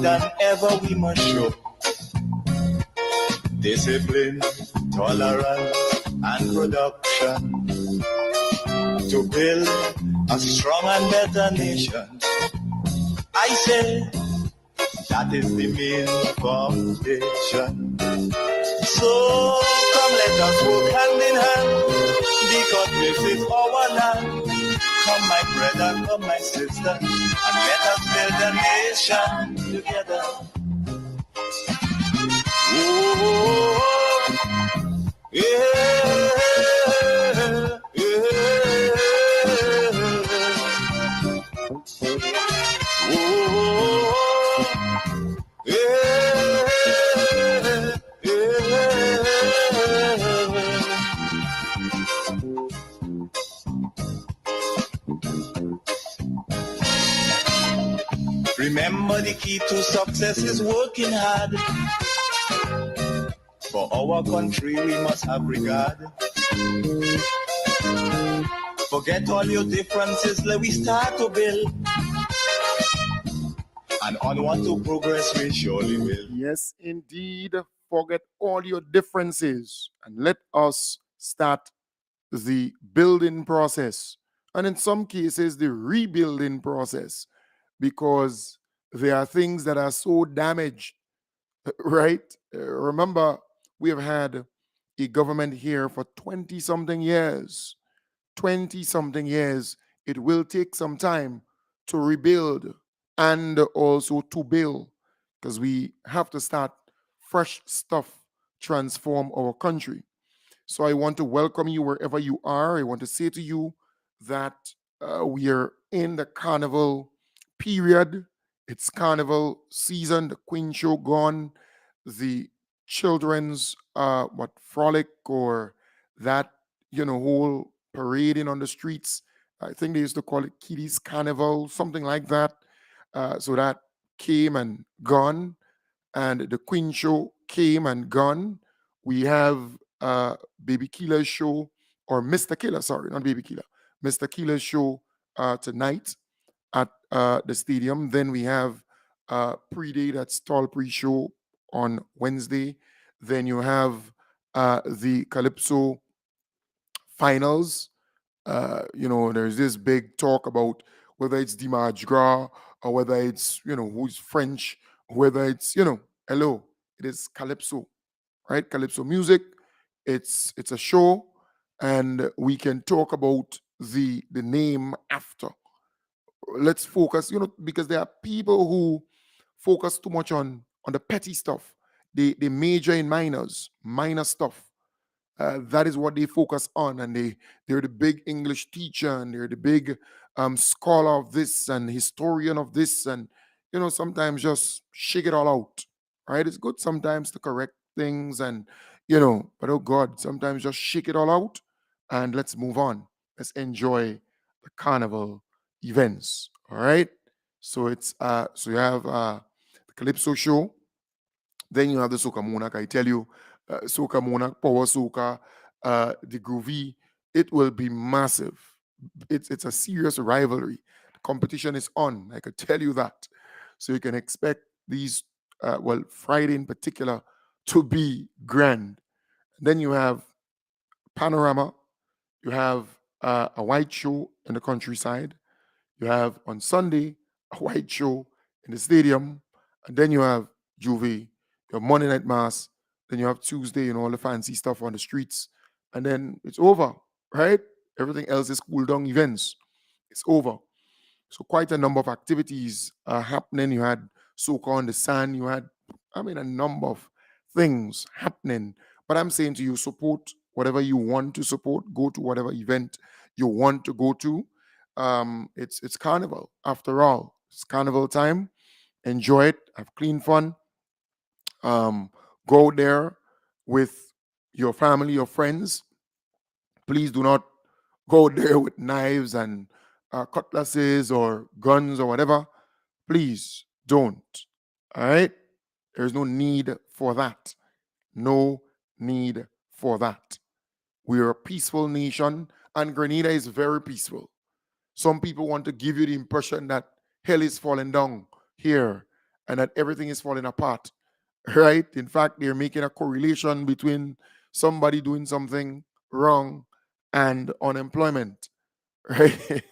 than ever we must show discipline, tolerance, and production to build a strong and better nation. I say that is the main foundation. So come let us work hand in hand, because this is our land. Come my brother, come my sister, and let us build a nation together. Oh, yeah, yeah. Oh, yeah, yeah. Remember, the key to success is working hard. For our country, we must have regard. Forget all your differences, let we start to build. And onward to progress, we surely will. Yes, indeed. Forget all your differences and let us start the building process. And in some cases, the rebuilding process, because there are things that are so damaged, right? Remember, we have had a government here for 20 something years. 20 something years. It will take some time to rebuild and also to build, because we have to start fresh stuff, transform our country. So I want to welcome you wherever you are. I want to say to you that we are in the carnival period. It's carnival season, the Queen Show gone, the children's frolic, or that whole parading on the streets. I think they used to call it Kiddies Carnival, something like that. So that came and gone, and the Queen Show came and gone. We have Baby Keeler's show, or Mr. Killer, sorry, not Baby Keeler, Mr. Keeler's show tonight at the stadium. Then we have pre-day, that's Tall Pre-Show on Wednesday. Then you have the Calypso finals. There's this big talk about whether it's the Mardi Gras or whether it's, who's French, whether it's, hello, it is Calypso, right? Calypso music. It's a show, and we can talk about the name after. Let's focus, because there are people who focus too much on the petty stuff. They major in minor stuff. That is what they focus on, and they're the big English teacher, and they're the big scholar of this and historian of this, and sometimes just shake it all out, right? It's good sometimes to correct things, and but oh God, sometimes just shake it all out and let's move on. Let's enjoy the carnival events. All right. So it's so you have the Calypso show, then you have the Soca Monarch. I tell you, Soca Monarch, Power Soca, the Groovy, it will be massive. It's a serious rivalry. The competition is on. I could tell you that. So you can expect these, Friday in particular, to be grand. Then you have Panorama. You have a white show in the countryside. You have on Sunday a white show in the stadium, and then you have Juve, you have Monday Night Mass, then you have Tuesday and all the fancy stuff on the streets, and then it's over, right? Everything else is cool down events. It's over. So quite a number of activities are happening. You had Soca on the Sand. You had, a number of things happening. But I'm saying to you, support whatever you want to support. Go to whatever event you want to go to. It's carnival after all. It's carnival time. Enjoy it. Have clean fun. Go there with your family, your friends. Please do not go there with knives and cutlasses or guns or whatever. Please don't. All right? There's no need for that. No need for that. We're a peaceful nation, and Grenada is very peaceful. Some people want to give you the impression that hell is falling down here and that everything is falling apart, right? In fact, they're making a correlation between somebody doing something wrong and unemployment, right?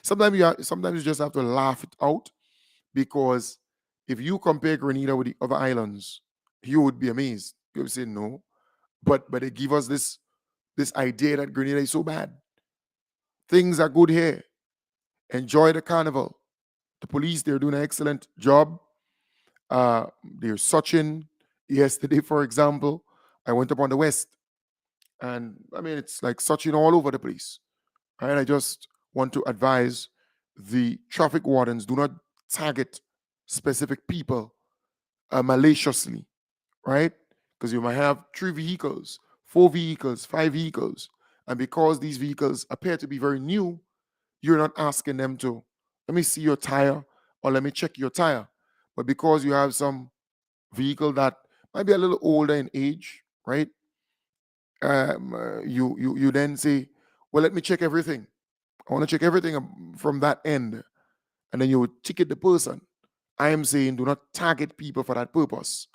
Sometimes you just have to laugh it out, because if you compare Grenada with the other islands, you would be amazed. You would say no, but they give us this idea that Grenada is so bad. Things are good here. Enjoy the carnival. The police, they're doing an excellent job. They're searching. Yesterday, for example, I went up on the west, and I mean, it's like searching all over the place. Right? I just want to advise the traffic wardens, do not target specific people maliciously, right? Because you might have 3 vehicles, 4 vehicles, 5 vehicles, and because these vehicles appear to be very new, you're not asking them to, let me see your tire or let me check your tire. But because you have some vehicle that might be a little older in age, right? You then say, well, let me check everything. I want to check everything from that end, and then you would ticket the person. I am saying do not target people for that purpose,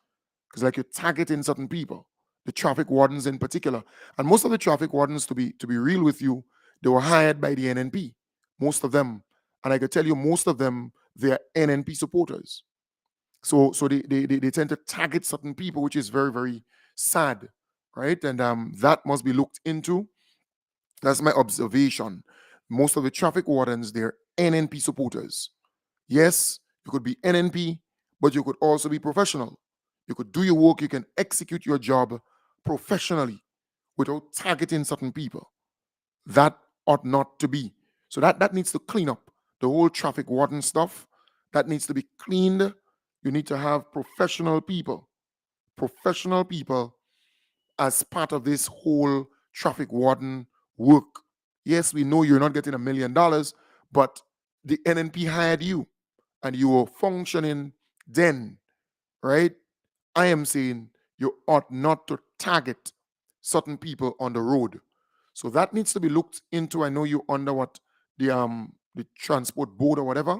because like you're targeting certain people, the traffic wardens in particular, and most of the traffic wardens, to be real with you, they were hired by the NNP, most of them, and I could tell you most of them they are NNP supporters. So they tend to target certain people, which is very very sad, right? And that must be looked into. That's my observation. Most of the traffic wardens, they're NNP supporters. Yes, you could be NNP, but you could also be professional. You could do your work, you can execute your job professionally without targeting certain people. That ought not to be. So that needs to clean up. The whole traffic warden stuff, that needs to be cleaned. You need to have professional people as part of this whole traffic warden work. Yes, we know you're not getting $1 million, but the NNP hired you and you were functioning then, right? I am saying you ought not to target certain people on the road. So that needs to be looked into. I know you under what the transport board or whatever.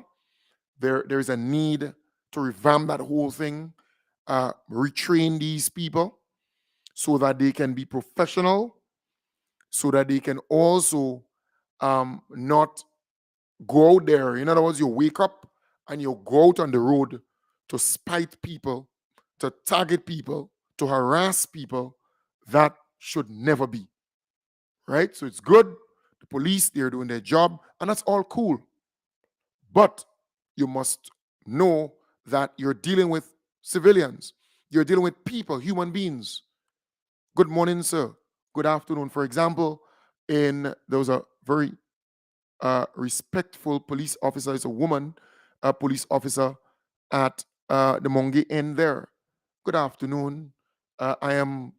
There is a need to revamp that whole thing, retrain these people so that they can be professional, so that they can also not go out there. In other words, you wake up and you go out on the road to spite people, to target people, to harass people. That should never be, right? So it's good. The police, they're doing their job, and that's all cool. But you must know that you're dealing with civilians. You're dealing with people, human beings. Good morning, sir. Good afternoon. For example, there was a very respectful police officer. It's a woman, a police officer at the Monge end there. Good afternoon. I am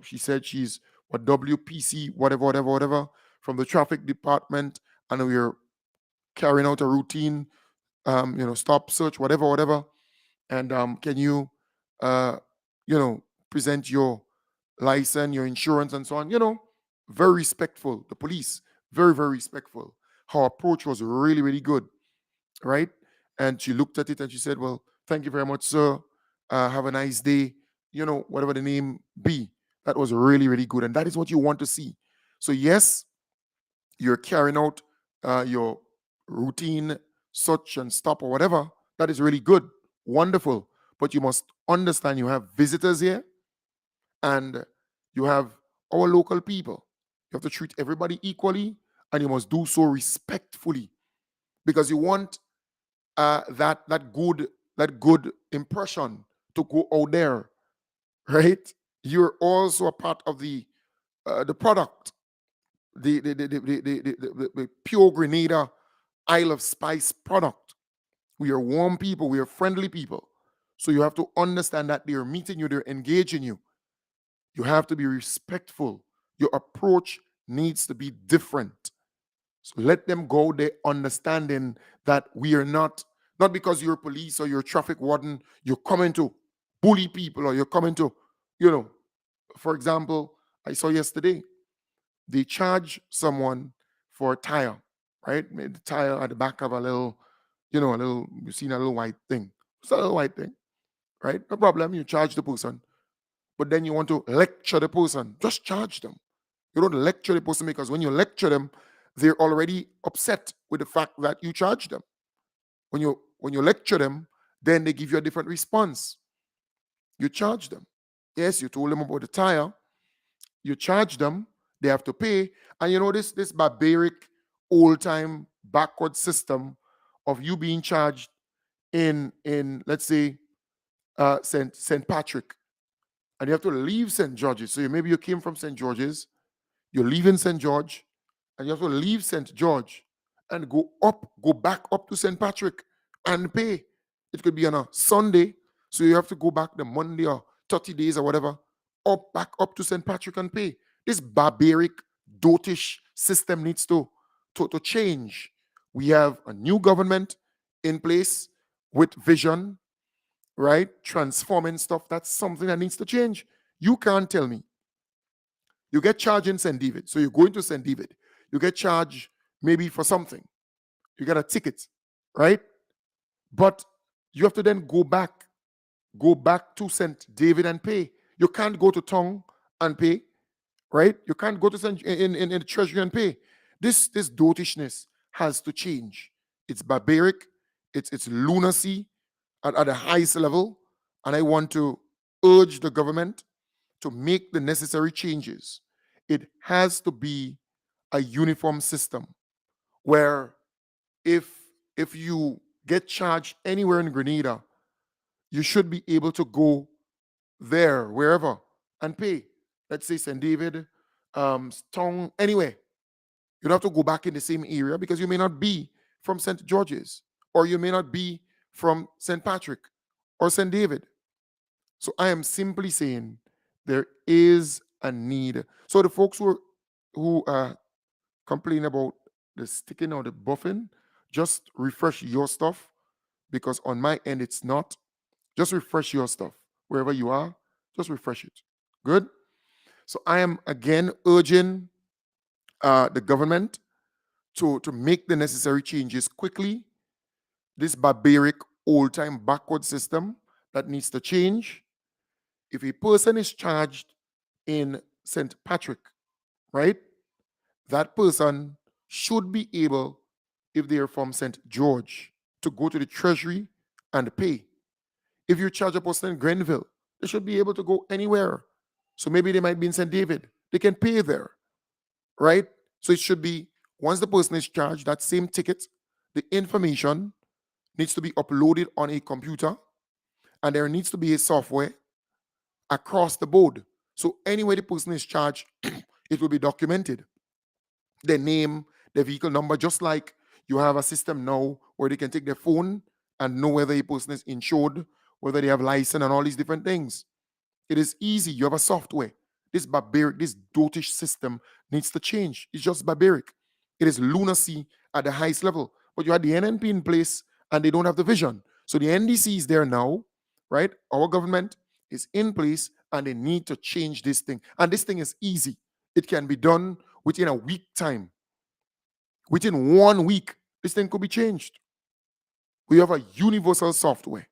she said she's what WPC, whatever, whatever, whatever, from the traffic department, and we're carrying out a routine, stop, search, whatever, whatever. And can you, uh, present your license, your insurance, and so on? Very respectful. The police, very, very respectful. Her approach was really, really good, right? And she looked at it and she said, well, thank you very much, sir. Have a nice day. Whatever the name be. That was really, really good. And that is what you want to see. So, yes, you're carrying out your routine, such and stop or whatever. That is really good. Wonderful. But you must understand you have visitors here and you have our local people. You have to treat everybody equally and you must do so respectfully because you want that good impression to go out there, right? You're also a part of the product, the pure Grenada Isle of Spice product. We are warm people, we are friendly people. So you have to understand that they're meeting you, they're engaging you. You have to be respectful. Your approach needs to be different. So let them go there understanding that we are not because you're police or you're traffic warden, you're coming to bully people or you're coming to, you know, for example, I saw yesterday, they charge someone for a tire, right? The tire at the back of a little, you've seen a little white thing. It's a little white thing, right? No problem. You charge the person, but then you want to lecture the person. Just charge them. You don't lecture the person because when you lecture them, they're already upset with the fact that you charge them. When you lecture them, then they give you a different response. You charge them. Yes, you told them about the tire. You charge them. They have to pay. And you know this barbaric, old time, backward system of you being charged in let's say Saint Patrick, and you have to leave St. George's. So maybe you came from St. George's, you're leaving St. George, and you have to leave St. George and go back up to St. Patrick and pay. It could be on a Sunday, so you have to go back the Monday or 30 days or whatever, back up to St. Patrick and pay. This barbaric, dotish system needs to change. We have a new government in place with vision, right? Transforming stuff. That's something that needs to change. You can't tell me. You get charged in St. David. So you go into St. David. You get charged maybe for something. You get a ticket, right? But you have to then go back to St. David and pay. You can't go to town and pay, right? You can't go to in the treasury and pay. This dotishness has to change. It's barbaric. It's lunacy at the highest level. And I want to urge the government to make the necessary changes. It has to be a uniform system where if you get charged anywhere in Grenada, you should be able to go there, wherever, and pay. Let's say St. David, Town, anywhere. You don't have to go back in the same area because you may not be from St. George's, or you may not be from St. Patrick or St. David. So I am simply saying there is a need. So the folks who complain about the sticking or the buffing, just refresh your stuff because on my end it's not. Just refresh your stuff wherever you are. Just refresh it. Good. So I am again urging the government to make the necessary changes quickly. This barbaric, old-time, backward system that needs to change. If a person is charged in St. Patrick, right, that person should be able, if they are from St. George, to go to the treasury and pay. If you charge a person in Grenville, they should be able to go anywhere. So maybe they might be in St. David. They can pay there, right? So it should be, once the person is charged, that same ticket, the information needs to be uploaded on a computer, and there needs to be a software across the board. So anywhere the person is charged, it will be documented. Their name, their vehicle number, just like you have a system now where they can take their phone and know whether a person is insured, whether they have license and all these different things. It is easy. You have a software. This barbaric, this dotish system needs to change. It's just barbaric. It is lunacy at the highest level. But you had the NNP in place and they don't have the vision. So the NDC is there now, right? Our government is in place and they need to change this thing. And this thing is easy. It can be done within a week time. Within 1 week, this thing could be changed. We have a universal software.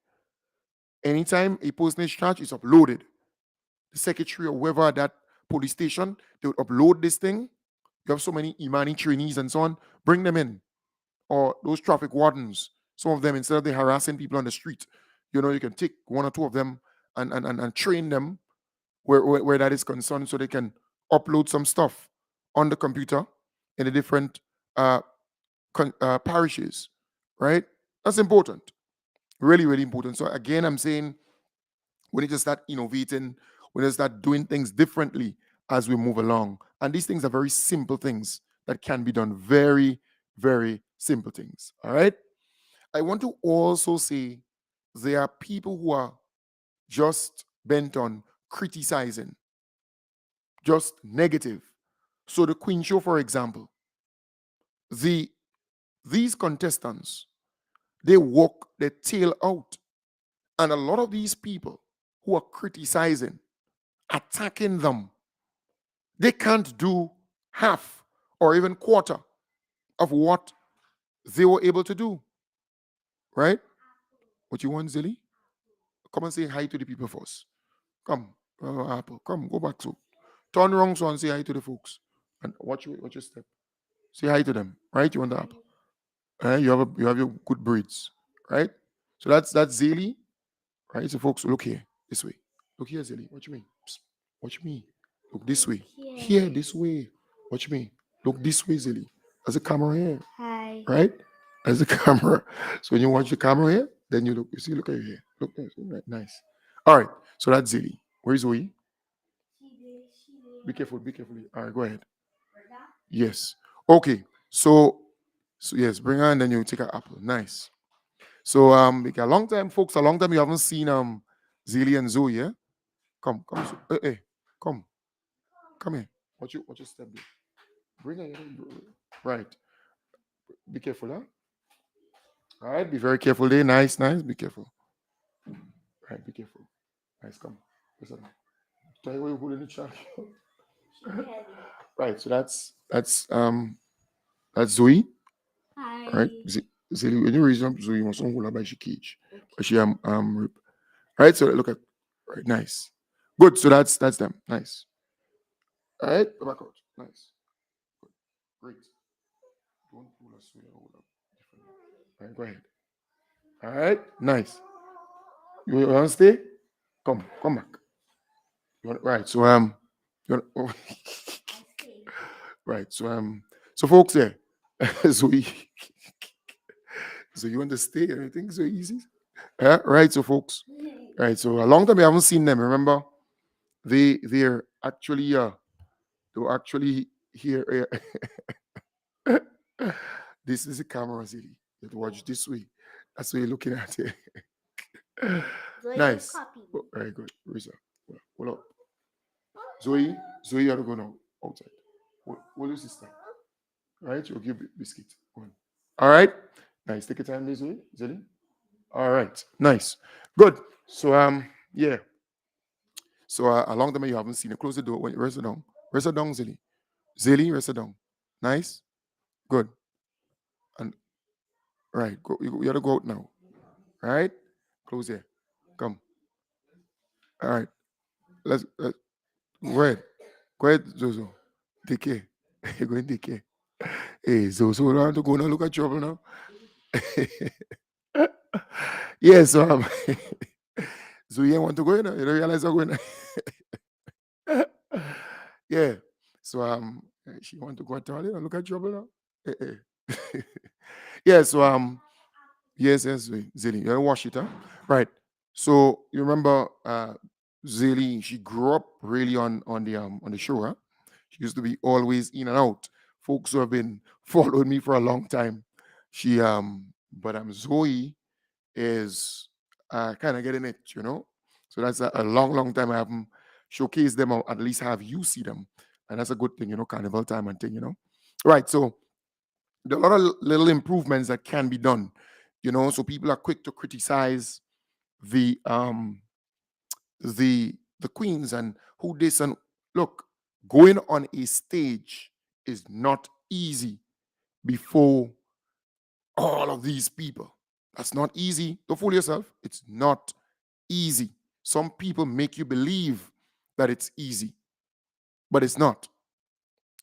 Anytime a person is charged, it's uploaded. The secretary or whoever at that police station, they would upload this thing. You have so many Imani trainees and so on, bring them in. Or those traffic wardens, some of them, instead of they harassing people on the street, you can take one or two of them and train them where that is concerned so they can upload some stuff on the computer in the different parishes, right? That's important. Really, really important. So again, I'm saying we need to start innovating. We need to start doing things differently as we move along. And these things are very simple things that can be done. Very, very simple things. All right. I want to also say there are people who are just bent on criticizing, just negative. So the Queen Show, for example, these contestants, they walk their tail out. And a lot of these people who are criticizing, attacking them, they can't do half or even quarter of what they were able to do. Right? What you want, Zilly? come and say hi to the people first. Come, Apple, come, go back to. Turn wrong so and say hi to the folks. And watch your step. Say hi to them, right? You want the apple. You have your good breeds, right? So that's Zeli, right? So folks, look here, this way. Look here, Zeli. Watch me. Psst. Watch me. Look this way. Here, this way. Watch me. Look this way, Zeli. There's a camera here, Hi. right? There's a camera. So when you watch the camera here, then you look. You see, look at here. Look there. Right, nice. All right. So that's Zeli. Where's Zoe? Be careful. Be careful. All right. Go ahead. Yes. Okay. So yes, bring her and then you take an apple. Nice. So like a long time, folks. A long time you haven't seen Zeli and Zoe. Yeah. Come. Hey, come. Come here. Watch your step there. Bring her. Right. Be careful, huh? All right. Be very careful there. Nice. Be careful. Right. Be careful. Nice. Come. Listen. Try where you holding the track. Right. So that's Zoe. Hi. Right. Zeli, when you raise up Zoe, you must hold her by she cage. But she rip. Right. So look at. Right. Nice. Good. So that's them. Nice. All right. Go back out. Nice. Good. Great. Don't pull us way hold up. All right. Go ahead. All right. Nice. You want to stay? Come back. Right. So you want, right. So folks, yeah. so we, so you want to stay? Everything so easy. Yeah. Right. So folks. Right. So a long time we haven't seen them. Remember, they're actually they were actually here. This is the camera, Zili. You have to watch this way. That's what you're looking at here. Nice. Oh, very good. Risa. Hold up. Zoe, you have to go now. Outside. What is this thing? Right? You'll give biscuit. Go on. All right. Nice. Take your time, there, Zoe. Zili. All right. Nice. Good. So yeah. So a long time you haven't seen it. Close the door. Rest it down. Rest it down, Zili. Zili, rest it down. Nice. Good. And right. Go. You have to go out now. All right. Close here. Come. All right. Let's go ahead. Go ahead, Zozo. Take care. You're going to take care. Hey, Zozo, don't have to go now. Look at trouble now. Yeah, so so you want to go in? You don't realize I'm going. Yeah. So she want to go to toilet. Look at trouble now. Yeah. So yes, Zilly, you gotta wash it, huh? Right. So you remember Zilly? She grew up really on the show, huh? She used to be always in and out. Folks who have been following me for a long time. She but Zoe is kind of getting it, you know. So that's a long time I haven't showcased them or at least have you see them, and that's a good thing, you know. Carnival time and thing, you know. Right. So there are a lot of little improvements that can be done, you know. So people are quick to criticize the um the queens and who this and look, going on a stage is not easy before all of these people. That's not easy. Don't fool yourself. It's not easy. Some people make you believe that it's easy, but it's not.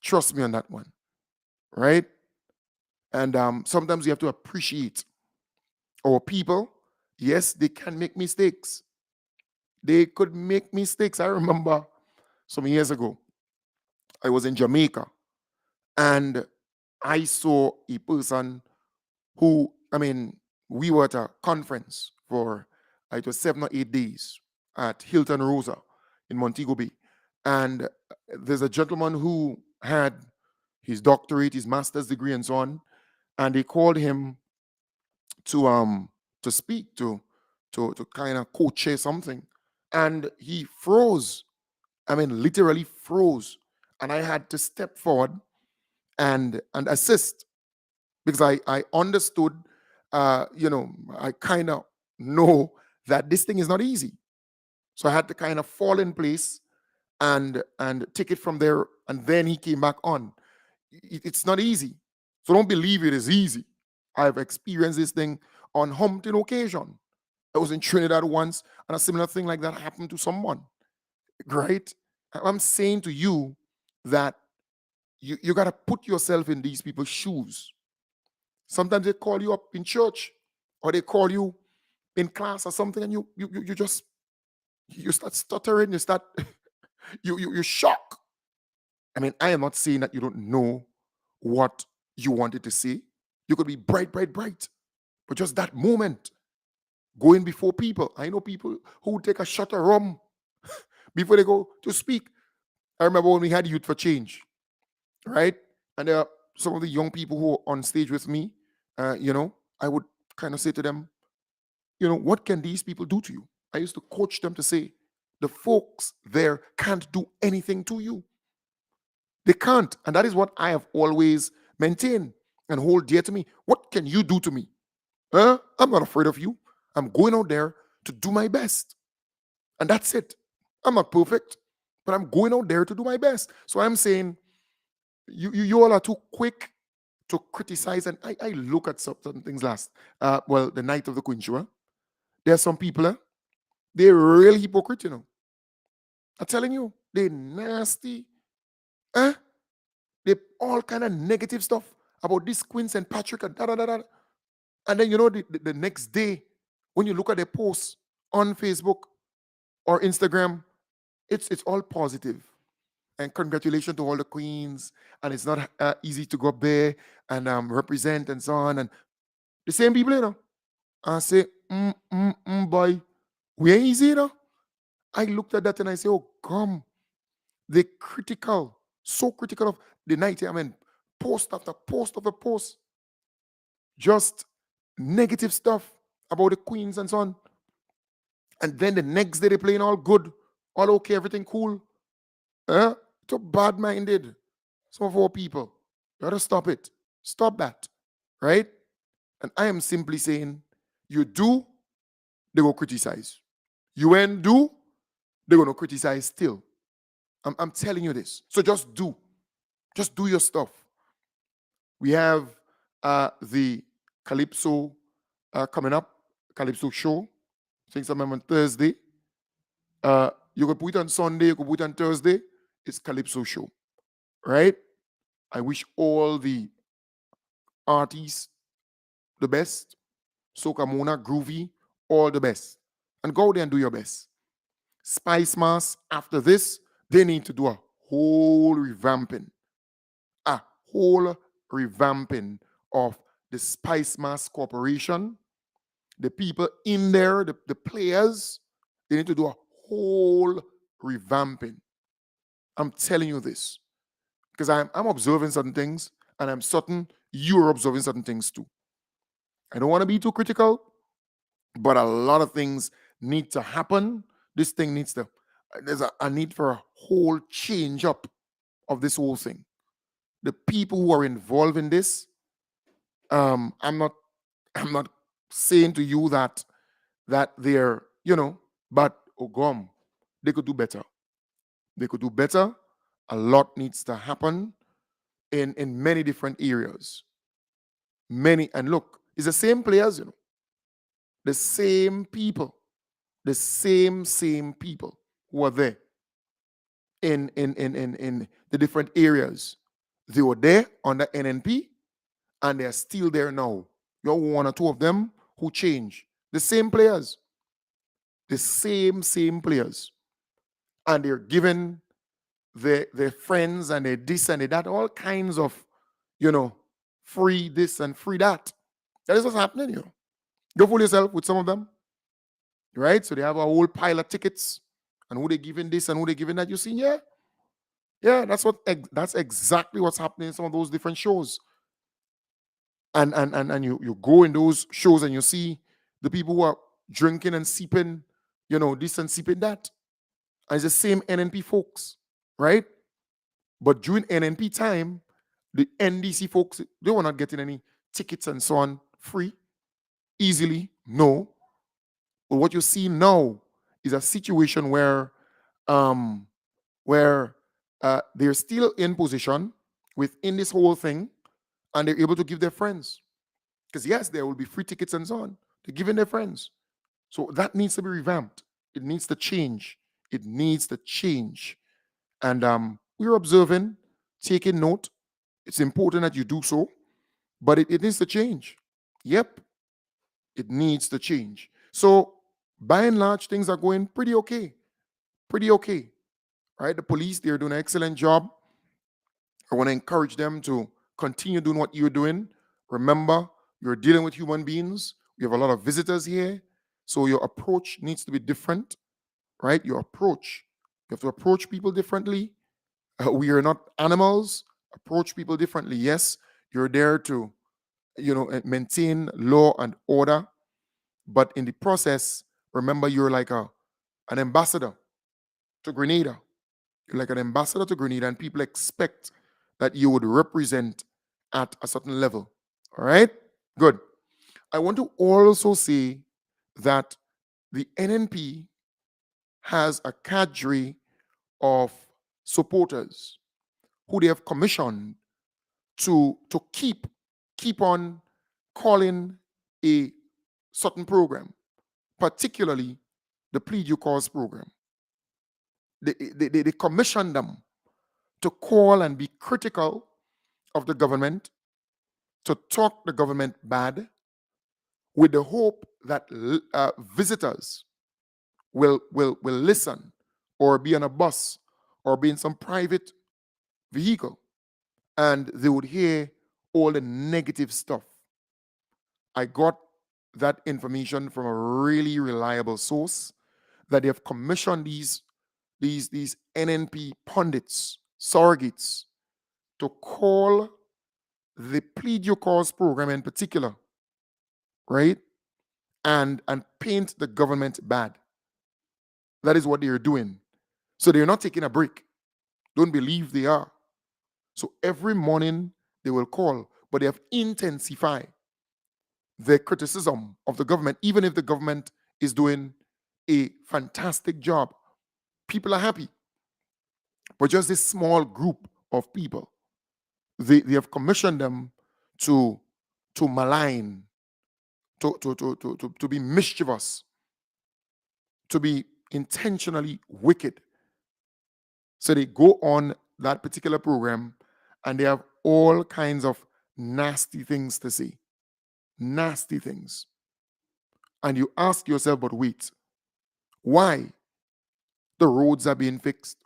Trust me on that one, right? And sometimes you have to appreciate our people. Yes, they can make mistakes. They could make mistakes. I remember some years ago, I was in Jamaica and I saw a person who, I mean, we were at a conference for it was 7 or 8 days at Hilton Rosa in Montego Bay. And there's a gentleman who had his doctorate, his master's degree, and so on. And they called him to speak, to kind of co-chair something. And he froze. I mean, literally froze. And I had to step forward and assist because I understood, you know, I kind of know that this thing is not easy. So I had to kind of fall in place and take it from there. And then he came back on. It's not easy. So don't believe it is easy. I've experienced this thing on humping occasion. I was in Trinidad once, and a similar thing like that happened to someone, right? I'm saying to you that you got to put yourself in these people's shoes. Sometimes they call you up in church, or they call you in class or something, and you just you start stuttering, you start you shock. I mean, I am not saying that you don't know what you wanted to say. You could be bright, bright, bright, but just that moment going before people. I know people who would take a shot of rum before they go to speak. I remember when we had Youth for Change, right? And there are some of the young people who are on stage with me. I would kind of say to them, what can these people do to you? I used to coach them to say, the folks there can't do anything to you. They can't. And that is what I have always maintained and hold dear to me. What can you do to me? I'm not afraid of you. I'm going out there to do my best. And that's it. I'm not perfect, but I'm going out there to do my best. So I'm saying you all are too quick to criticize. And I look at certain things the night of the Queen Show. There are some people, they're real hypocrite, I'm telling you, they're nasty. Eh? They all kind of negative stuff about this Queen St. Patrick and da da da da. And then the next day, when you look at their posts on Facebook or Instagram, it's all positive. And congratulations to all the queens. And it's not easy to go up there and represent and so on. And the same people, I say, boy, we ain't easy, I looked at that and I say, oh, come. They critical, so critical of the night. I mean, post after post after post. Just negative stuff about the queens and so on. And then the next day they're playing all good, all okay, everything cool. So bad-minded. Some of our people. You gotta stop it. Stop that. Right? And I am simply saying, you do, they go criticize. You ain't do, they're gonna criticize still. I'm telling you this. So just do. Just do your stuff. We have the Calypso coming up, Calypso show. I think sometime on Thursday. You could put it on Sunday, you could put it on Thursday. It's Calypso show, right? I wish all the artists the best. Soca Mona, Groovy, all the best. And go there and do your best. Spice Mass, after this, they need to do a whole revamping. A whole revamping of the Spice Mass Corporation. The people in there, the players, they need to do a whole revamping. I'm telling you this because I'm observing certain things, and I'm certain you're observing certain things too. I don't want to be too critical, but a lot of things need to happen. This thing needs to, there's a need for a whole change up of this whole thing. The people who are involved in this, I'm not saying to you that they're, but oh gum, they could do better. They could do better. A lot needs to happen in many different areas. Many, and look, it's the same players, the same people, the same people who are there in the different areas. They were there under NNP, and they're still there now. You're one or two of them who change. The same players. The same players. And they're given their friends and their this and their that, all kinds of, free this and free that. That is what's happening here. Go fool yourself with some of them. Right? So they have a whole pile of tickets and who they giving this and who they giving that. You see, yeah. Yeah, that's exactly what's happening in some of those different shows. And you go in those shows and you see the people who are drinking and sipping, this and sipping that. And it's the same NNP folks, right? But during NNP time, the NDC folks, they were not getting any tickets and so on free, easily, no. But what you see now is a situation where they're still in position within this whole thing, and they're able to give their friends. Because yes, there will be free tickets and so on. They're giving their friends. So that needs to be revamped. It needs to change. It needs to change. And we're observing, taking note. It's important that you do so, but it needs to change. Yep, it needs to change. So by and large, things are going pretty okay. Pretty okay. Right? The police, they're doing an excellent job. I want to encourage them to continue doing what you're doing. Remember, you're dealing with human beings. We have a lot of visitors here. So your approach needs to be different, right? Your approach. You have to approach people differently. We are not animals. Approach people differently. Yes, you're there to, maintain law and order. But in the process, remember you're like an ambassador to Grenada. You're like an ambassador to Grenada, and people expect that you would represent at a certain level. All right? Good. I want to also say that the NNP has a cadre of supporters who they have commissioned to keep on calling a certain program, particularly the Plead Your Cause program. They commission them to call and be critical of the government, to talk the government bad, with the hope that visitors will listen, or be on a bus, or be in some private vehicle, and they would hear all the negative stuff. I got that information from a really reliable source, that they have commissioned these NNP pundits, surrogates, to call the Plead Your Cause program in particular, right? And paint the government bad. That is what they are doing. So they're not taking a break. Don't believe they are. So every morning they will call, but they have intensified their criticism of the government, even if the government is doing a fantastic job. People are happy. But just this small group of people, they have commissioned them to malign, to be mischievous, to be intentionally wicked. So they go on that particular program, and they have all kinds of nasty things to say. Nasty things. And you ask yourself, but wait, why? The roads are being fixed,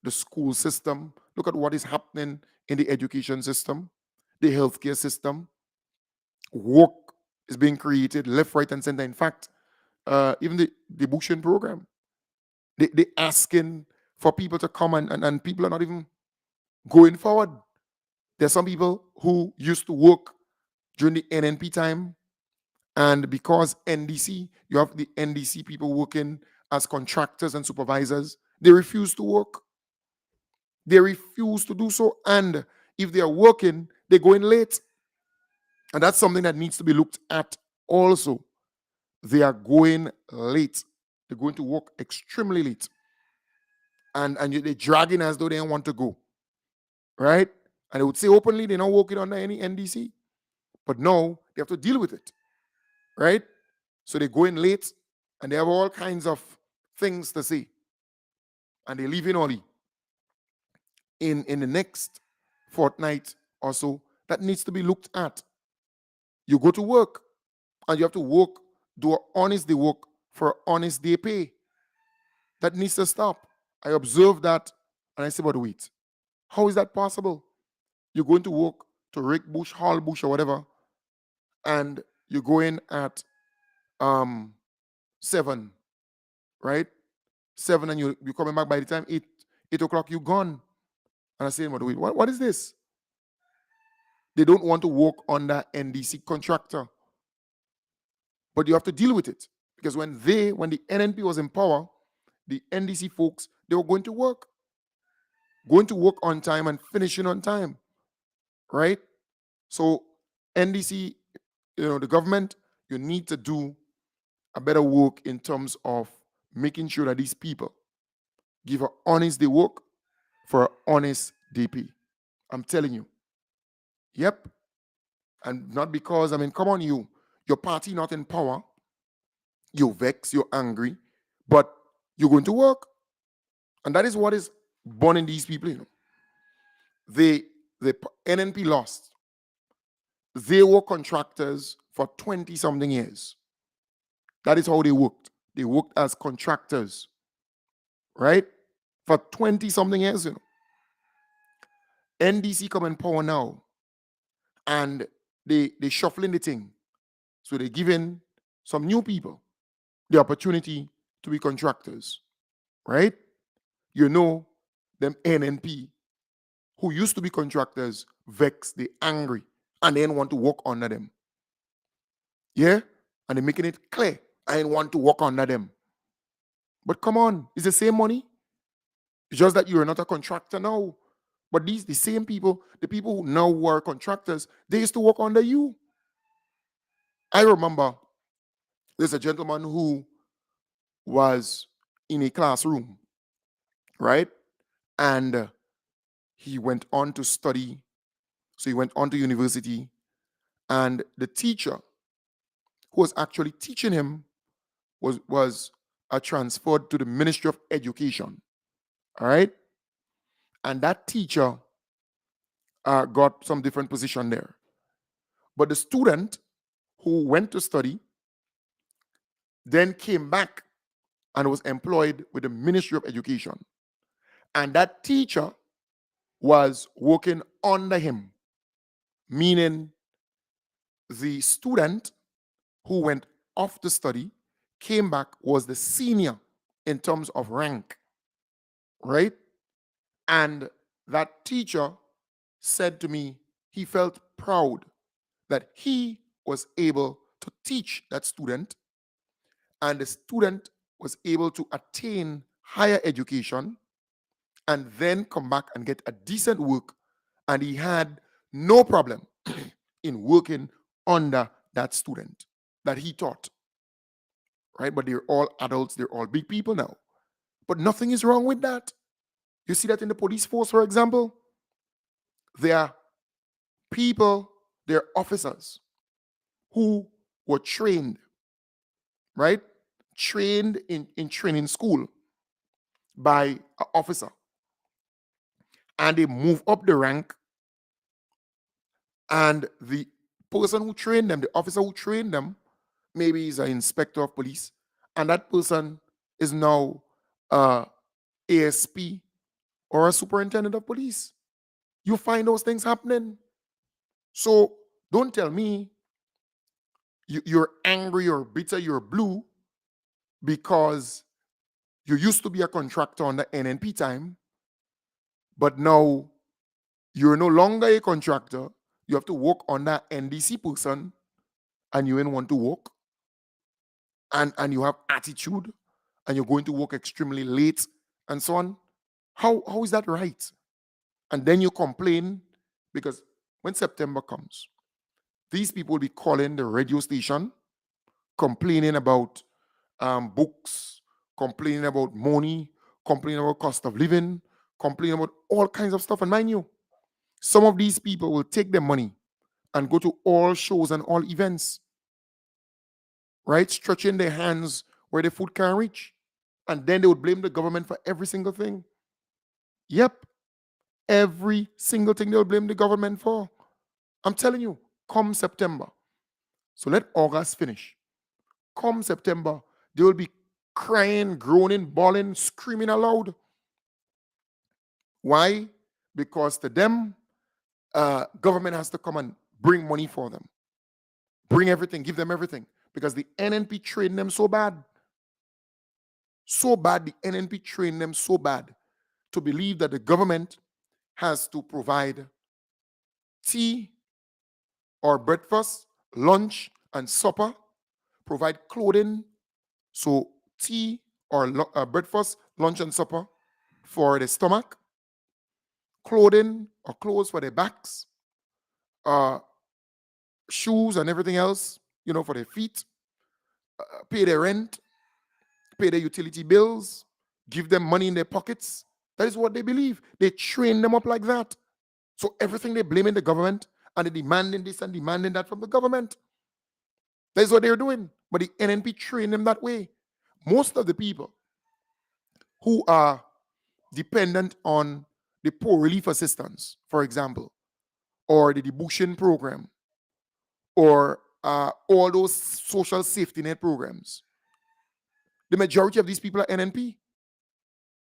the school system. Look at what is happening in the education system, the healthcare system. Work is being created left, right, and center. In fact, even the Bushin program, they asking for people to come, and people are not even going forward. There's some people who used to work during the NNP time, and because NDC, you have the NDC people working as contractors and supervisors, they refuse to work. They refuse to do so, and if they are working, they're going late. And that's something that needs to be looked at also. They are going late. They're going to work extremely late. And they're dragging as though they don't want to go. Right? And they would say openly they're not working under any NDC. But no, they have to deal with it. Right? So they go in late, and they have all kinds of things to say. And they leave in early. In the next fortnight or so, that needs to be looked at. You go to work, and you have to work, do an honest day work for an honest day pay. That needs to stop. I observed that, and I say, but wait, how is that possible? You're going to work to rake bush, haul bush, or whatever, and you go in at 7, right? 7, and you're coming back by the time 8 o'clock, you're gone. And I say, but wait, what is this? They don't want to work under NDC contractor. But you have to deal with it. Because when the NNP was in power, the NDC folks, they were going to work on time and finishing on time, right? So NDC, the government, you need to do a better work in terms of making sure that these people give an honest day work for an honest DP. I'm telling you. Yep. And not because, come on, your party not in power, You're vexed, you're angry, but you're going to work. And that is what is burning these people, They, the NNP lost. They were contractors for 20 something years. That is how they worked. They worked as contractors, right? For 20 something years, NDC come in power now, and they shuffling the thing. So they giving some new people the opportunity to be contractors, right? Them NNP who used to be contractors vex, they angry, and they ain't want to work under them. Yeah? And they're making it clear, I ain't want to work under them. But come on, it's the same money. It's just that you're not a contractor now. But the same people, the people who now were contractors, they used to work under you. I remember there's a gentleman who was in a classroom, right? And he went on to study. So he went on to university. And the teacher who was actually teaching him was transferred to the Ministry of Education. All right. And that teacher got some different position there. But the student who went to study then came back and was employed with the Ministry of Education. And that teacher was working under him, meaning the student who went off to study came back was the senior in terms of rank, right? And that teacher said to me he felt proud that he was able to teach that student, and the student was able to attain higher education and then come back and get a decent work, and he had no problem in working under that student that he taught, right? But they're all adults, they're all big people now. But nothing is wrong with that. You see that in the police force, for example. There are people, they're officers who were trained, right? Trained in training school by an officer. And they move up the rank, and the person who trained them, the officer who trained them, maybe he's an inspector of police, and that person is now ASP or a superintendent of police. You find those things happening. So don't tell me you're angry or bitter, you're blue because you used to be a contractor on the NNP time, but now you're no longer a contractor. You have to work on that NDC person, and you ain't want to work, and you have attitude, and you're going to work extremely late, and so on. How is that right? And then you complain because when September comes, these people will be calling the radio station, complaining about books, complaining about money, complaining about cost of living, complaining about all kinds of stuff. And mind you, some of these people will take their money and go to all shows and all events, right? Stretching their hands where the food can't reach. And then they would blame the government for every single thing. Yep. Every single thing they'll blame the government for. I'm telling you, come September. So let August finish. Come September, they will be crying, groaning, bawling, screaming aloud. Why? Because to them, government has to come and bring money for them. Bring everything, give them everything. Because the NNP trained them so bad. So bad, the NNP trained them so bad to believe that the government has to provide tea or breakfast, lunch, and supper, provide clothing, so tea or breakfast, lunch, and supper for the stomach, clothing or clothes for their backs, shoes and everything else, for their feet, pay their rent, pay their utility bills, give them money in their pockets. That is what they believe. They train them up like that. So everything they blaming the government, and they demanding this and demanding that from the government. That is what they're doing. but the NNP train them that way. Most of the people who are dependent on the poor relief assistance, for example, or the debushing program, or all those social safety net programs, the majority of these people are NNP.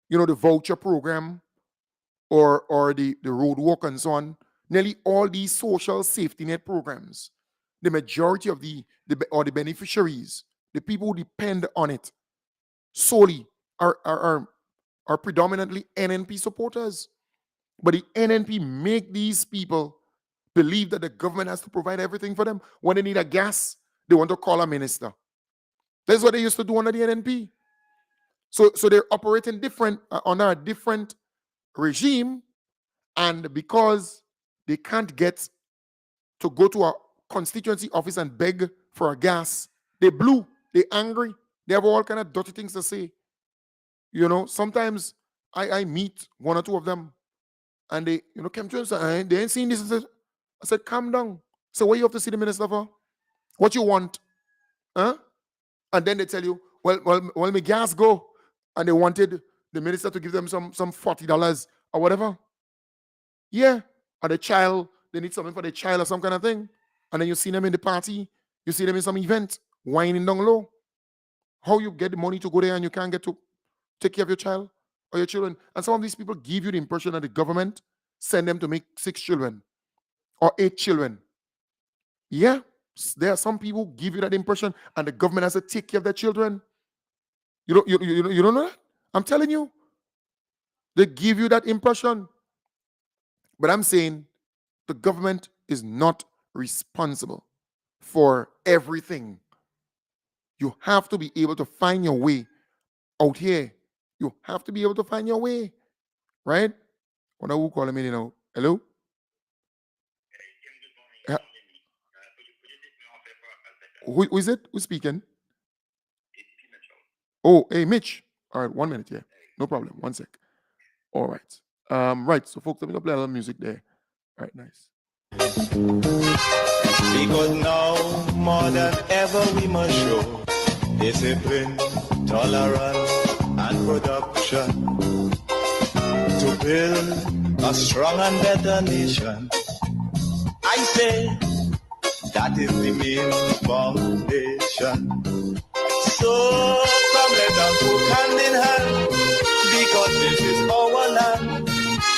You know, the voucher program or the road walk and so on. Nearly all these social safety net programs, the majority of the beneficiaries, the people who depend on it solely are predominantly NNP supporters. But the NNP make these people believe that the government has to provide everything for them. When they need a gas, they want to call a minister. That's what they used to do under the NNP. So they're operating different under a different regime, and because they can't get to go to a constituency office and beg for a gas, they blue, they angry, they have all kind of dirty things to say. You know, sometimes I meet one or two of them, and they, you know, came to us, they ain't seen this. I said, calm down. So what you have to see the minister for? What you want? Huh? And then they tell you, well, my gas go. And they wanted the minister to give them some $40 or whatever. Yeah. Or the child, they need something for the child or some kind of thing. And then you see them in the party, you see them in some event, whining down low. How you get the money to go there and you can't get to take care of your child or your children? And some of these people give you the impression that the government send them to make 6 children or 8 children. Yeah, there are some people who give you that impression, and the government has to take care of their children. You don't know that? I'm telling you, they give you that impression. But I'm saying the government is not responsible for everything. You have to be able to find your way out here. You have to be able to find your way, right? What are you calling me now? Hello? Ha- who is it? Who's speaking? Oh, hey, Mitch. All right, 1 minute, yeah. No problem. 1 sec. All right. Right. So folks, let me go play a little music there. All right, nice. Because now more than ever we must show discipline, tolerance, and production to build a strong and better nation. I say that is the main foundation. So come let us work hand in hand, because this is our land.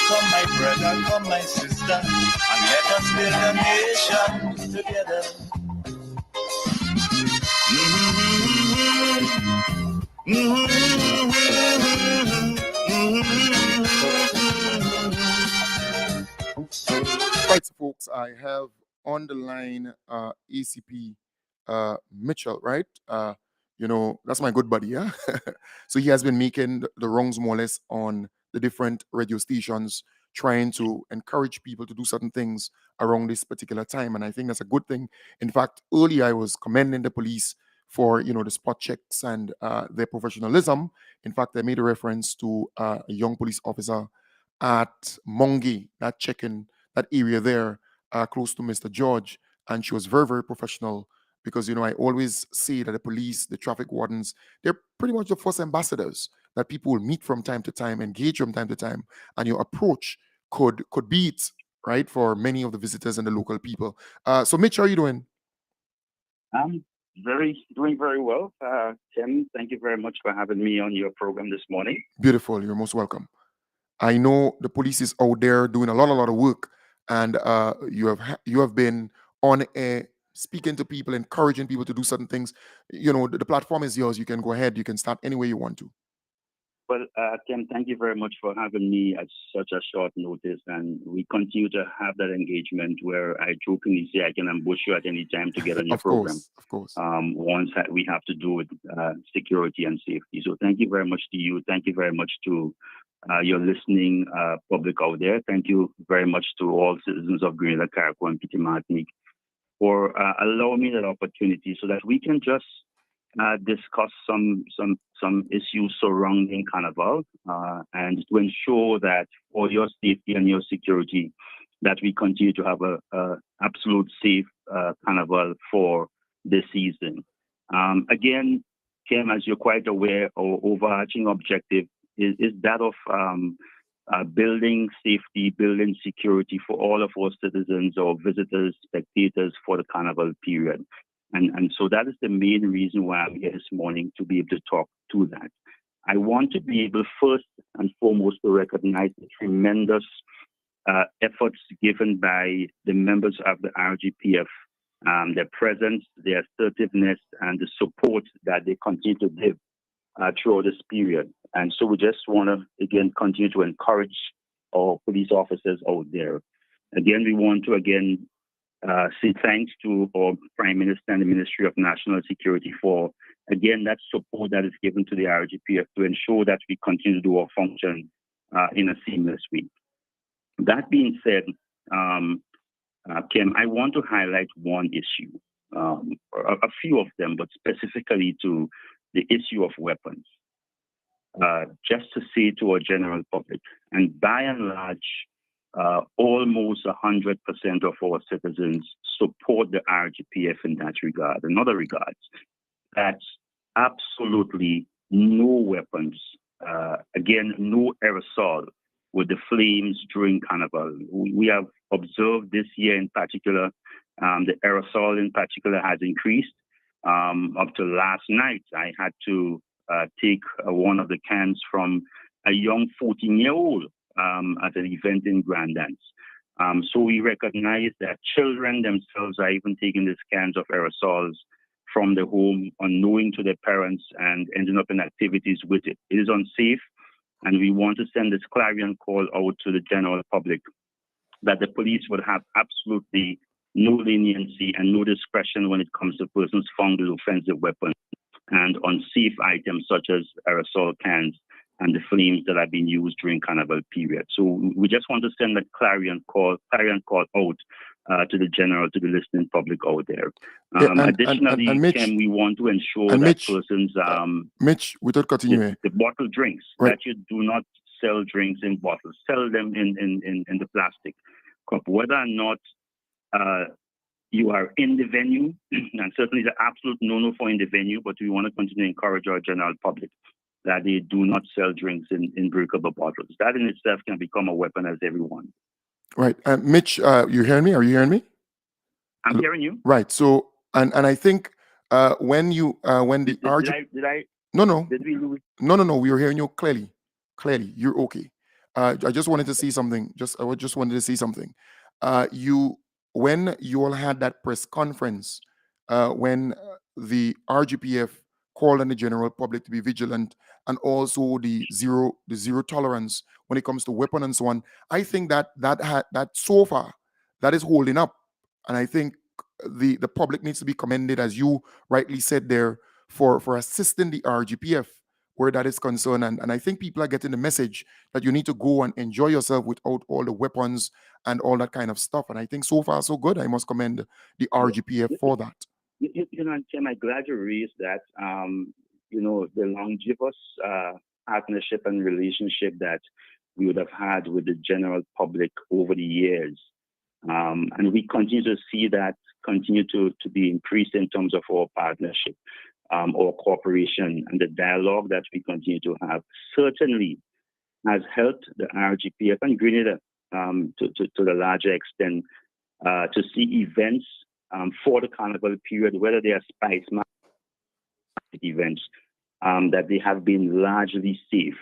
Come my brother, come my sister, and let us build a nation together. Right, so folks, I have on the line ACP Mitchell, right? You know, that's my good buddy, yeah? So he has been making the wrongs more or less on the different radio stations, trying to encourage people to do certain things around this particular time. And I think that's a good thing. In fact, earlier I was commending the police for, you know, the spot checks and their professionalism. In fact, I made a reference to a young police officer at Mongi, that check-in, that area there, close to Mr. George, and she was very, very professional, because, you know, I always say that the police, the traffic wardens, they're pretty much the first ambassadors that people will meet from time to time, engage from time to time, and your approach could be it, right, for many of the visitors and the local people. So Mitch, how are you doing? I'm doing very well. Tim, thank you very much for having me on your program this morning. Beautiful. You're most welcome. I know the police is out there doing a lot of work, and you have been on air speaking to people, encouraging people to do certain things. You know, the platform is yours. You can go ahead. You can start any way you want to. Well, Tim, thank you very much for having me at such a short notice, and we continue to have that engagement where I jokingly say I can ambush you at any time to get on your program. Of course. Once we have to do with security and safety. So thank you very much to you. Thank you very much to your listening public out there. Thank you very much to all citizens of Grenada, Carriacou, and Petit Martinique for allowing me that opportunity so that we can just discuss some issues surrounding Carnival and to ensure that for your safety and your security, that we continue to have a absolute safe Carnival for this season. Again, Kim, as you're quite aware, our overarching objective is that of building safety, building security for all of our citizens or visitors, spectators for the Carnival period. And so that is the main reason why I'm here this morning, to be able to talk to that. I want to be able first and foremost to recognize the tremendous efforts given by the members of the RGPF, their presence, their assertiveness, and the support that they continue to give throughout this period. And so we just want to, again, continue to encourage our police officers out there. Again, we want to, say thanks to our Prime Minister and the Ministry of National Security for, again, that support that is given to the RGPF to ensure that we continue to do our function in a seamless way. That being said, Kim, I want to highlight one issue, a few of them, but specifically to the issue of weapons. Just to say to our general public, and by and large, almost 100% of our citizens support the RGPF in that regard. In other regards, that's absolutely no weapons, again, no aerosol with the flames during Carnival. We have observed this year in particular, the aerosol in particular has increased. Up to last night, I had to take one of the cans from a young 14-year-old at an event in Grand Dance. So we recognize that children themselves are even taking these cans of aerosols from the home, unknowing to their parents, and ending up in activities with it. It is unsafe, and we want to send this clarion call out to the general public that the police would have absolutely no leniency and no discretion when it comes to persons found with offensive weapons and unsafe items such as aerosol cans and the flames that have been used during Carnival period. So we just want to send a clarion call out to the listening public out there. Additionally, Mitch, Ken, we want to ensure that Mitch, persons, Mitch, without continuing, the bottle drinks, right, that you do not sell drinks in bottles, sell them in the plastic cup, whether or not you are in the venue, and certainly the absolute no-no for in the venue, but we want to continue to encourage our general public that they do not sell drinks in breakable bottles. That in itself can become a weapon as everyone. Right. Mitch, you hearing me? Are you hearing me? I'm hearing you. Right. So, and I think when the did I? No. Did we lose? No. We were hearing you clearly. Clearly, you're okay. I just wanted to see something. I just wanted to see something. When you all had that press conference, when the RGPF called on the general public to be vigilant, and also the zero tolerance when it comes to weapon and so on, I think that so far that is holding up, and I think the public needs to be commended, as you rightly said there, for assisting the RGPF where that is concerned. And I think people are getting the message that you need to go and enjoy yourself without all the weapons and all that kind of stuff. And I think so far so good. I must commend the RGPF for that. Tim, I'm glad you raised that. The longevous partnership and relationship that we would have had with the general public over the years. And we continue to see that continue to be increased in terms of our partnership, our cooperation, and the dialogue that we continue to have certainly has helped the RGPF and Grenada to the larger extent to see events for the Carnival period, whether they are spice events, that they have been largely safe.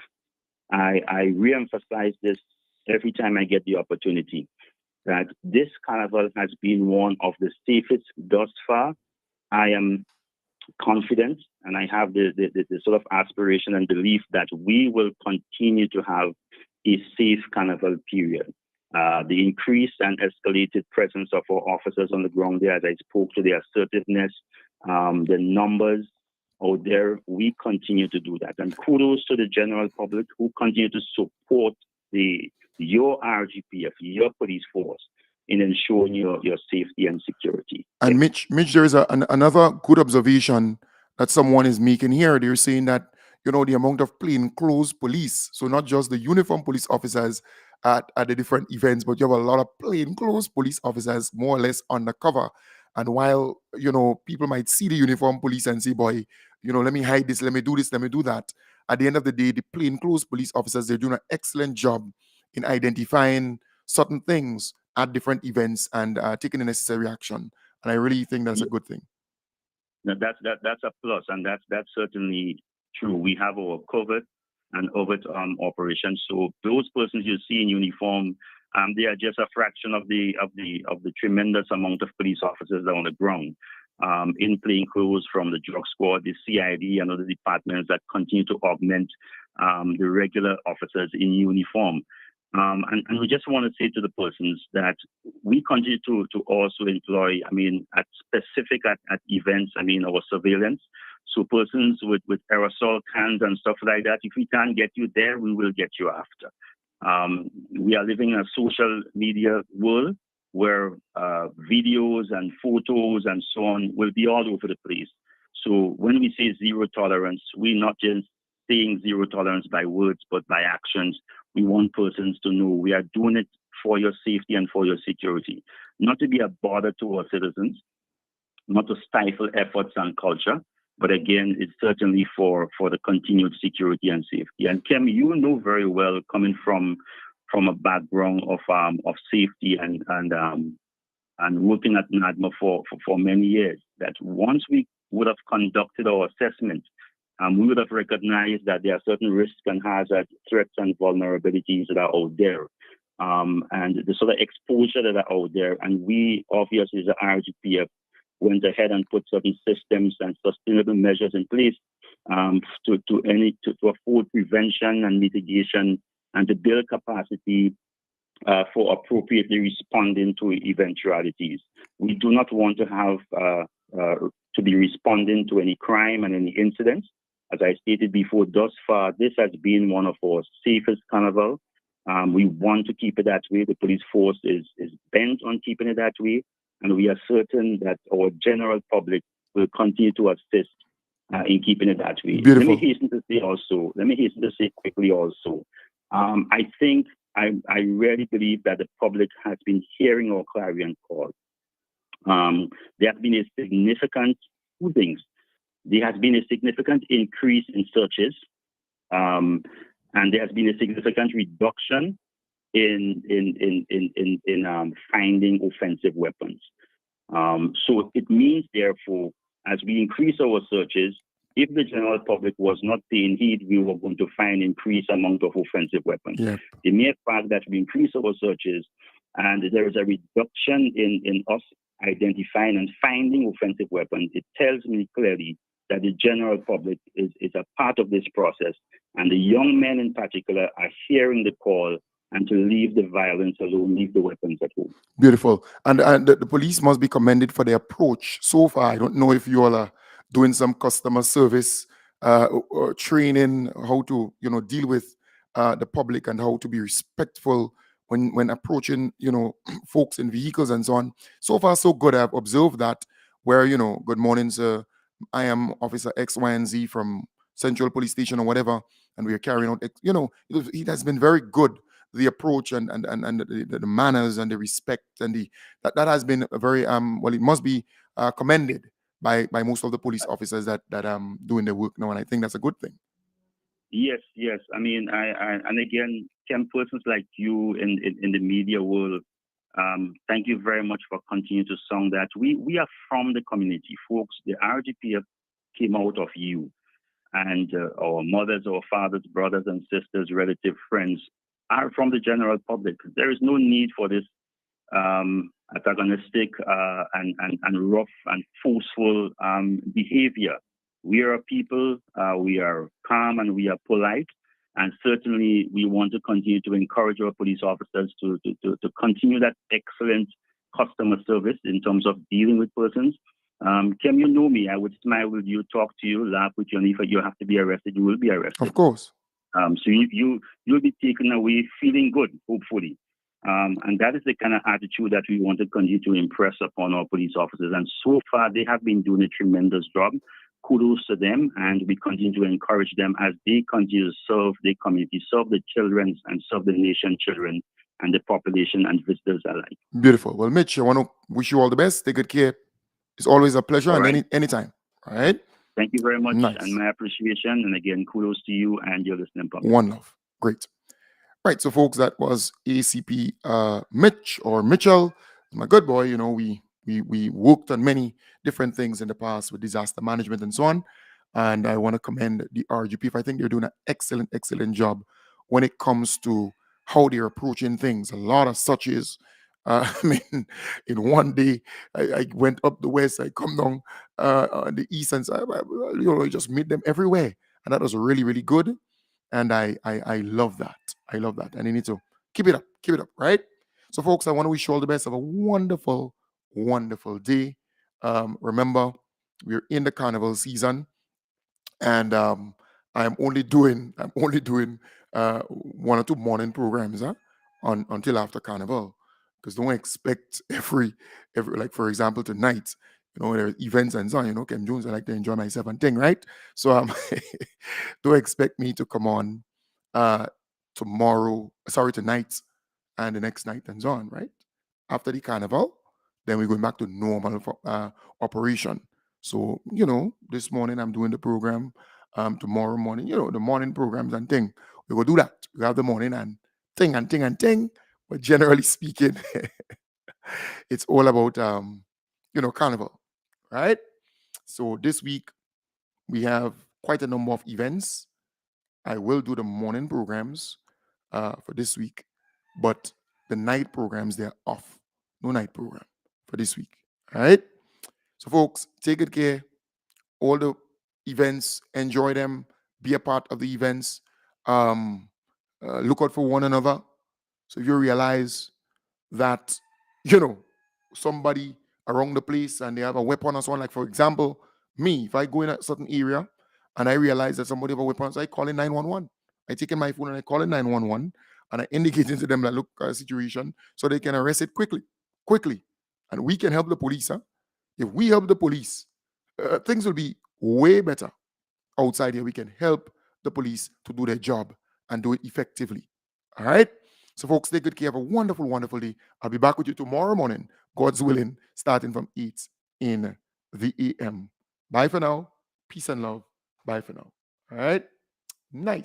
I re-emphasize this every time I get the opportunity, that this Carnival has been one of the safest thus far. I am confident, and I have the sort of aspiration and belief that we will continue to have a safe Carnival period. The increased and escalated presence of our officers on the ground there, as I spoke to, the assertiveness, the numbers out there, we continue to do that. And kudos to the general public who continue to support your RGPF, your police force, in ensuring your safety and security. And Mitch, there is another good observation that someone is making here. They're saying that, the amount of plainclothes police, so not just the uniform police officers at the different events, but you have a lot of plainclothes police officers more or less undercover And while, people might see the uniform police and say, boy, let me hide this, let me do this, let me do that. At the end of the day, the plainclothes police officers, they're doing an excellent job in identifying certain things at different events and taking the necessary action. And I really think that's a good thing. That's a plus, and that's certainly true. We have our covert and overt operations. So those persons you see in uniform, they are just a fraction of the tremendous amount of police officers that are on the ground, in plain clothes, from the drug squad, the CID, and other departments that continue to augment the regular officers in uniform. And we just want to say to the persons that we continue to also employ, at events, our surveillance. So persons with aerosol cans and stuff like that, if we can't get you there, we will get you after. We are living in a social media world where videos and photos and so on will be all over the place. So when we say zero tolerance, we're not just saying zero tolerance by words, but by actions. We want persons to know we are doing it for your safety and for your security, not to be a bother to our citizens, not to stifle efforts and culture, but again, it's certainly for the continued security and safety. And Kem, you know very well, coming from a background of safety and working at NADMA for many years, that once we would have conducted our assessment, we would have recognized that there are certain risks and hazards, threats and vulnerabilities that are out there, and the sort of exposure that are out there. And we, obviously, as the RGPF, went ahead and put certain systems and sustainable measures in place to afford prevention and mitigation and to build capacity for appropriately responding to eventualities. We do not want to have to be responding to any crime and any incidents. As I stated before, thus far, this has been one of our safest Carnival. We want to keep it that way. The police force is bent on keeping it that way. And we are certain that our general public will continue to assist in keeping it that way. Beautiful. Let me hasten to say quickly also, I think I really believe that the public has been hearing our clarion call. There has been a significant, two things. There has been a significant increase in searches, and there has been a significant reduction in finding offensive weapons. So it means, therefore, as we increase our searches, if the general public was not paying heed, we were going to find increased amount of offensive weapons. Yeah. The mere fact that we increase our searches and there is a reduction in us identifying and finding offensive weapons, it tells me clearly that the general public is a part of this process, and the young men in particular are hearing the call and to leave the violence alone, leave the weapons at home. Beautiful. And the police must be commended for their approach so far. I don't know if you all are doing some customer service or training, how to deal with the public and how to be respectful when approaching folks in vehicles and so on. So far so good. I've observed that where good morning, sir, I am Officer X, Y, and Z from Central Police Station or whatever, and we are carrying out it has been very good, the approach and the manners and the respect and that has been a very well, it must be commended by most of the police officers that doing their work now, and I think that's a good thing. Yes. I mean, I and again, Ken, persons like you in the media world, thank you very much for continuing to sound that. We are from the community, folks. The RGPF came out of you, and our mothers, our fathers, brothers and sisters, relative friends are from the general public. There is no need for this antagonistic and rough and forceful behavior. We are a people, we are calm and we are polite, and certainly we want to continue to encourage our police officers to continue that excellent customer service in terms of dealing with persons. Kim, you know me, I would smile with you, talk to you, laugh with you, and if you have to be arrested, you will be arrested. Of course. So you'll be taken away feeling good, hopefully. And that is the kind of attitude that we want to continue to impress upon our police officers. And so far, they have been doing a tremendous job. Kudos to them, and we continue to encourage them as they continue to serve their community, serve the children, and serve the nation children and the population and visitors alike. Beautiful. Well, Mitch, I want to wish you all the best. Take good care. It's always a pleasure, All and right. anytime. All right. Thank you very much, and Nice. my appreciation. And again, kudos to you and your listening public. One love. Great. Right. So, folks, that was ACP Mitchell. My good boy. We worked on many different things in the past with disaster management and so on. And I want to commend the RGP. I think they're doing an excellent, excellent job when it comes to how they're approaching things. A lot of such is, I mean, in one day, I went up the west, I come down on the east, and I just meet them everywhere. And that was really, really good. And I love that. I love that. And you need to keep it up, right? So, folks, I want to wish you all the best of a wonderful, wonderful day. Remember, we're in the carnival season, and I'm only doing one or two morning programs, on until after carnival, because don't expect every, like, for example, tonight, there are events and so on. Kem Jones, I like to enjoy myself and thing, right? So don't expect me to come on uh tonight and the next night and so on, right? After the carnival, then we're going back to normal operation. So, this morning I'm doing the program. Tomorrow morning, the morning programs and thing. We will do that. We have the morning and thing and thing and thing. But generally speaking, it's all about carnival, right? So this week we have quite a number of events. I will do the morning programs for this week, but the night programs, they're off. No night program for this week. All right. So, folks, take good care. All the events, enjoy them, be a part of the events. Look out for one another. So if you realize that, you know, somebody around the place and they have a weapon or so on, like for example, me, if I go in a certain area and I realize that somebody have a weapon, so I call in 911. I take in my phone and I call in 911 and I indicate to them that, look, situation, so they can arrest it quickly. And we can help the police. Huh? If we help the police, things will be way better outside here. We can help the police to do their job and do it effectively. All right. So, folks, take good care. Have a wonderful, wonderful day. I'll be back with you tomorrow morning, God's willing, starting from 8 in the AM. Bye for now. Peace and love. Bye for now. All right. Nice.